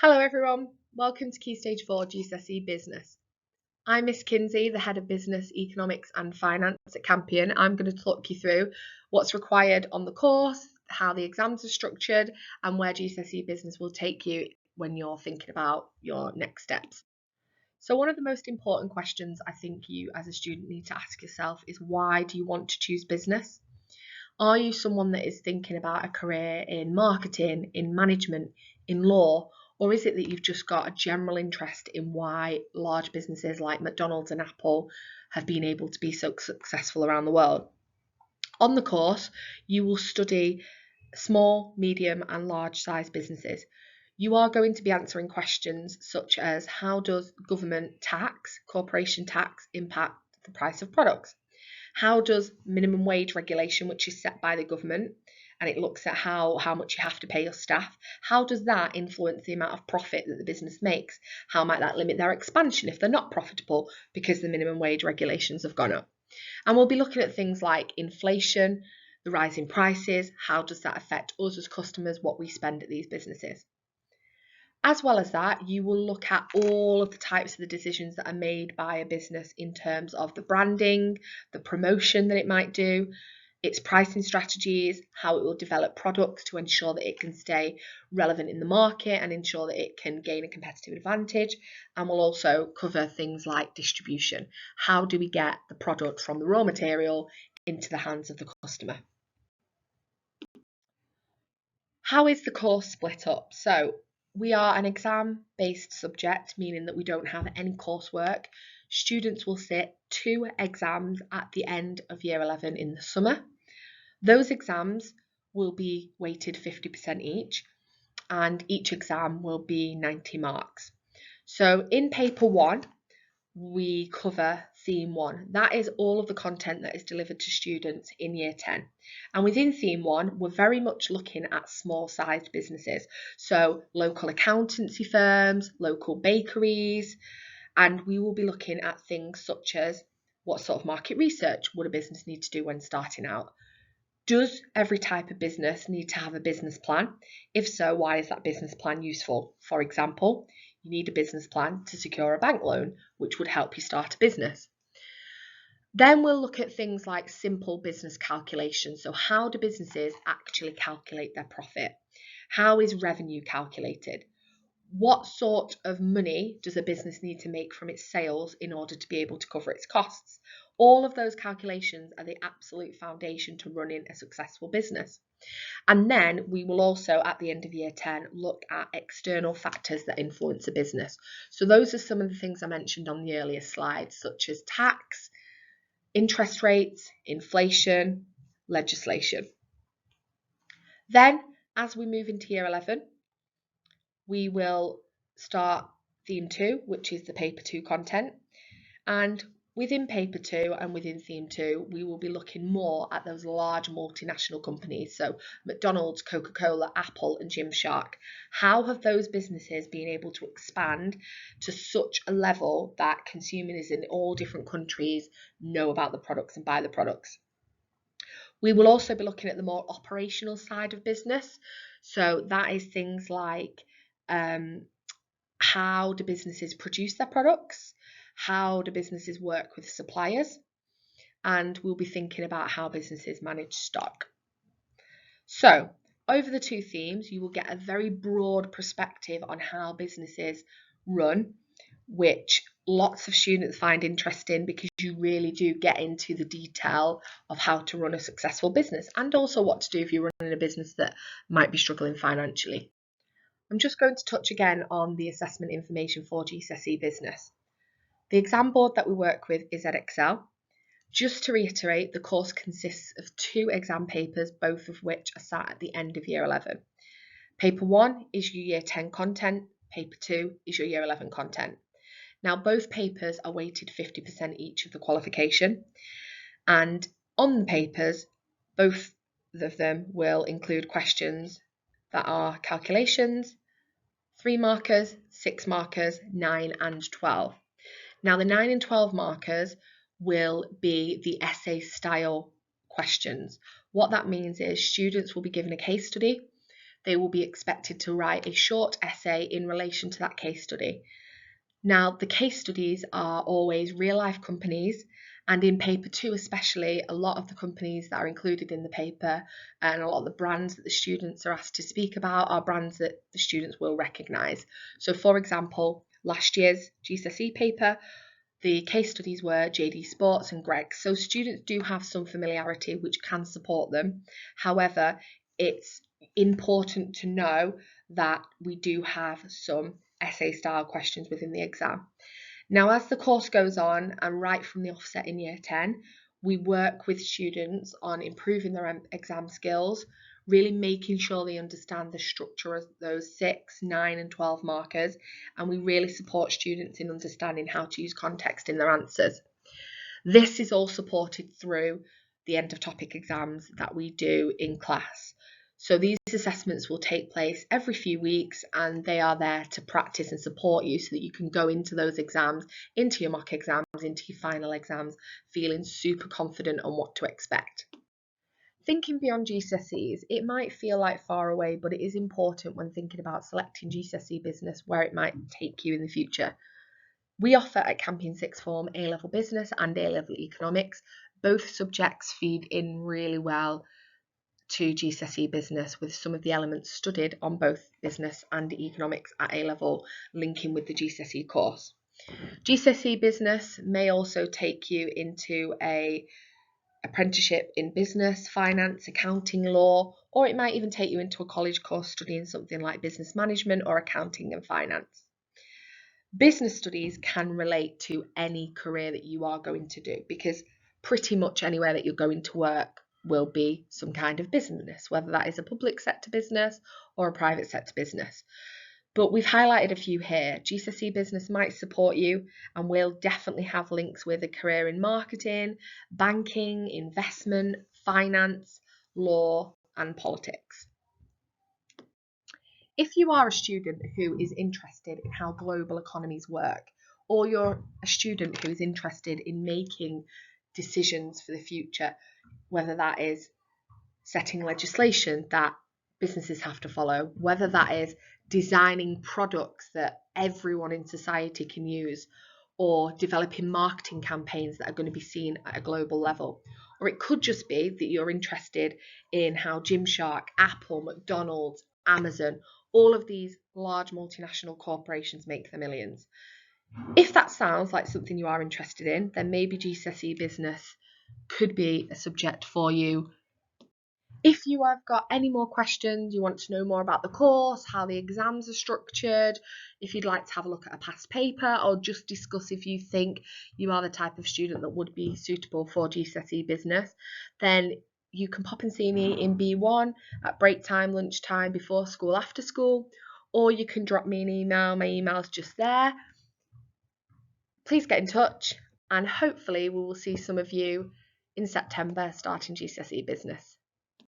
Hello everyone, welcome to Key Stage 4 GCSE Business. I'm Miss Kinsey, the Head of Business, Economics and Finance at Campion. I'm going to talk you through what's required on the course, how the exams are structured and where GCSE Business will take you when you're thinking about your next steps. So one of the most important questions I think you as a student need to ask yourself is, why do you want to choose business? Are you someone that is thinking about a career in marketing, in management, in law, or is it that you've just got a general interest in why large businesses like McDonald's and Apple have been able to be so successful around the world? On the course, you will study small, medium, and large size businesses. You are going to be answering questions such as, how does government tax, corporation tax, impact the price of products? How does minimum wage regulation, which is set by the government, and it looks at how much you have to pay your staff, how does that influence the amount of profit that the business makes? How might that limit their expansion if they're not profitable because the minimum wage regulations have gone up? And we'll be looking at things like inflation, the rise in prices, how does that affect us as customers, what we spend at these businesses? As well as that, you will look at all of the types of the decisions that are made by a business in terms of the branding, the promotion that it might do, its pricing strategies, how it will develop products to ensure that it can stay relevant in the market and ensure that it can gain a competitive advantage. And we'll also cover things like distribution. How do we get the product from the raw material into the hands of the customer? How is the course split up? So we are an exam-based subject, meaning that we don't have any coursework. Students will sit 2 exams at the end of Year 11 in the summer. Those exams will be weighted 50% each, and each exam will be 90 marks. So in paper 1, we cover theme 1. That is all of the content that is delivered to students in year 10. And within theme 1, we're very much looking at small sized businesses. So local accountancy firms, local bakeries, and we will be looking at things such as, what sort of market research would a business need to do when starting out? Does every type of business need to have a business plan? If so, why is that business plan useful? For example, you need a business plan to secure a bank loan, which would help you start a business. Then we'll look at things like simple business calculations. So how do businesses actually calculate their profit? How is revenue calculated? What sort of money does a business need to make from its sales in order to be able to cover its costs? All of those calculations are the absolute foundation to running a successful business. And then we will also, at the end of year 10, look at external factors that influence a business. So those are some of the things I mentioned on the earlier slides, such as tax, interest rates, inflation, legislation. Then, as we move into year 11, we will start theme 2, which is the paper 2 content. And within paper 2 and within theme 2, we will be looking more at those large multinational companies. So McDonald's, Coca-Cola, Apple and Gymshark. How have those businesses been able to expand to such a level that consumers in all different countries know about the products and buy the products? We will also be looking at the more operational side of business. So that is things like, how do businesses produce their products? How do businesses work with suppliers? And we'll be thinking about how businesses manage stock. So over the 2 themes, you will get a very broad perspective on how businesses run, which lots of students find interesting because you really do get into the detail of how to run a successful business and also what to do if you're running a business that might be struggling financially. I'm just going to touch again on the assessment information for GCSE Business. The exam board that we work with is Edexcel. Just to reiterate, the course consists of 2 exam papers, both of which are sat at the end of year 11. Paper 1 is your year 10 content, paper 2 is your year 11 content. Now both papers are weighted 50% each of the qualification, and on the papers, both of them will include questions that are calculations, 3 markers, 6 markers, 9 and 12. Now the 9 and 12 markers will be the essay style questions. What that means is students will be given a case study. they will be expected to write a short essay in relation to that case study. Now, the case studies are always real-life companies, and in paper 2 especially, a lot of the companies that are included in the paper and a lot of the brands that the students are asked to speak about are brands that the students will recognise. So, for example, last year's GCSE paper, the case studies were JD Sports and Greggs. So students do have some familiarity which can support them. However, it's important to know that we do have some essay style questions within the exam. Now, as the course goes on and right from the offset in year 10, we work with students on improving their exam skills, really making sure they understand the structure of those 6, 9 and 12 markers, and we really support students in understanding how to use context in their answers. This is all supported through the end of topic exams that we do in class. So these assessments will take place every few weeks, and they are there to practice and support you so that you can go into those exams, into your mock exams, into your final exams, feeling super confident on what to expect. Thinking beyond GCSEs, it might feel like far away, but it is important when thinking about selecting GCSE business where it might take you in the future. We offer at Campion Sixth Form A-level business and A-level economics. Both subjects feed in really well to GCSE business, with some of the elements studied on both business and economics at A-level linking with the GCSE course. GCSE business may also take you into a apprenticeship in business, finance, accounting, law, or it might even take you into a college course studying something like business management or accounting and finance. Business studies can relate to any career that you are going to do, because pretty much anywhere that you're going to work will be some kind of business, whether that is a public sector business or a private sector business. But we've highlighted a few here. GCSE business might support you, and we'll definitely have links with a career in marketing, banking, investment, finance, law, and politics. If you are a student who is interested in how global economies work, or you're a student who is interested in making decisions for the future, whether that is setting legislation that businesses have to follow, whether that is designing products that everyone in society can use, or developing marketing campaigns that are going to be seen at a global level. Or it could just be that you're interested in how Gymshark, Apple, McDonald's, Amazon, all of these large multinational corporations make their millions. If that sounds like something you are interested in, then maybe GCSE business could be a subject for you. If you have got any more questions, you want to know more about the course, how the exams are structured, if you'd like to have a look at a past paper, or just discuss if you think you are the type of student that would be suitable for GCSE business, then you can pop and see me in B1 at break time, lunchtime, before school, after school, or you can drop me an email. My email's just there. Please get in touch, and hopefully we will see some of you in September starting GCSE business.